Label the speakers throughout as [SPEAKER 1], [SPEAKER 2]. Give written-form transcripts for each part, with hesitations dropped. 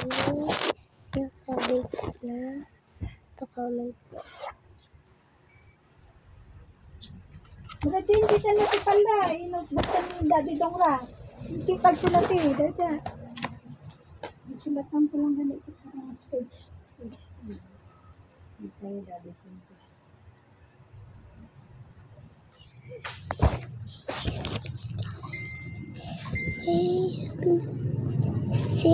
[SPEAKER 1] yung sabi na pa-comment po.
[SPEAKER 2] Berarti hindi ka natin pala. Buksan yung Daddy Dongra. Hindi ka sulat eh. Dada. Sulatan ko lang ganito sa stage. Hindi tayo Daddy Dongra.
[SPEAKER 1] Si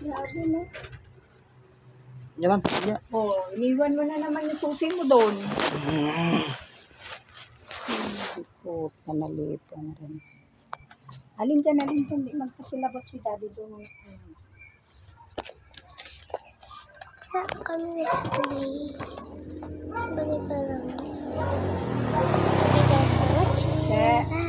[SPEAKER 2] Grabe no.
[SPEAKER 3] Yaman, ya.
[SPEAKER 2] Oh, iniwan mo na naman yung susi mo doon. Puta, nalito na rin. Alin dyan, hindi magpasilabot si Daddy doon.
[SPEAKER 1] Tsaka kami sa play. Balik pa lang. Thank you guys for watching.
[SPEAKER 2] Bye.